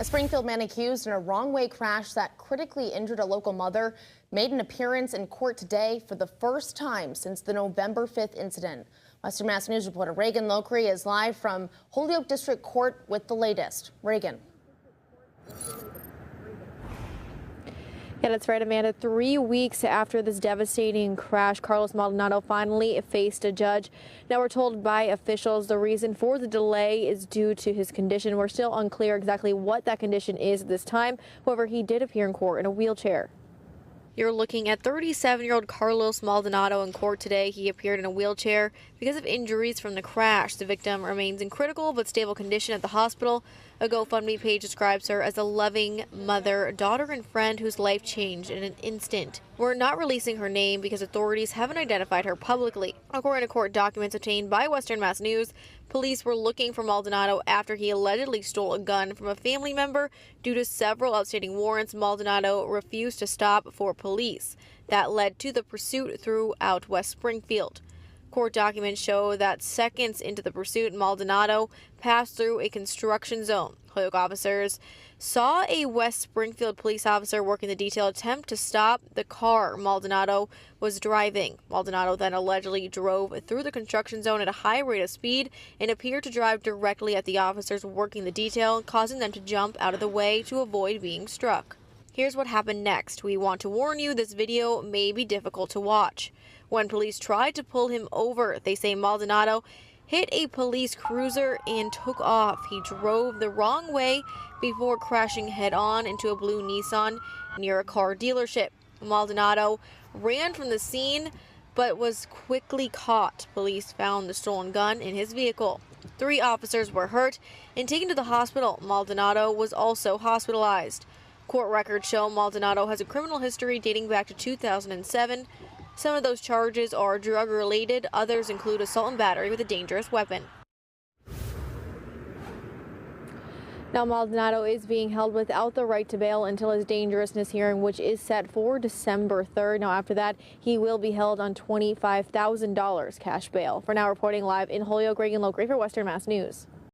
A Springfield man accused in a wrong-way crash that critically injured a local mother made an appearance in court today for the first time since the November 5th incident. Western Mass News reporter Reagan Lockery is live from Holyoke District Court with the latest. Reagan. Yeah, that's right, Amanda. 3 weeks after this devastating crash, Carlos Maldonado finally faced a judge. Now we're told by officials the reason for the delay is due to his condition. We're still unclear exactly what that condition is at this time. However, he did appear in court in a wheelchair. You're looking at 37-year-old Carlos Maldonado in court today. He appeared in a wheelchair because of injuries from the crash. The victim remains in critical but stable condition at the hospital. A GoFundMe page describes her as a loving mother, daughter, and friend whose life changed in an instant. We're not releasing her name because authorities haven't identified her publicly. According to court documents obtained by Western Mass News, police were looking for Maldonado after he allegedly stole a gun from a family member. Due to several outstanding warrants, Maldonado refused to stop for police. That led to the pursuit throughout West Springfield. Court documents show that seconds into the pursuit, Maldonado passed through a construction zone. Holyoke officers saw a West Springfield police officer working the detail attempt to stop the car Maldonado was driving. Maldonado then allegedly drove through the construction zone at a high rate of speed and appeared to drive directly at the officers working the detail, causing them to jump out of the way to avoid being struck. Here's what happened next. We want to warn you, this video may be difficult to watch. When police tried to pull him over, they say Maldonado hit a police cruiser and took off. He drove the wrong way before crashing head-on into a blue Nissan near a car dealership. Maldonado ran from the scene but was quickly caught. Police found the stolen gun in his vehicle. 3 officers were hurt and taken to the hospital. Maldonado was also hospitalized. Court records show Maldonado has a criminal history dating back to 2007. Some of those charges are drug-related. Others include assault and battery with a dangerous weapon. Now, Maldonado is being held without the right to bail until his dangerousness hearing, which is set for December 3rd. Now, after that, he will be held on $25,000 cash bail. For now, reporting live in Holyoke, Reagan Lockery for Western Mass News.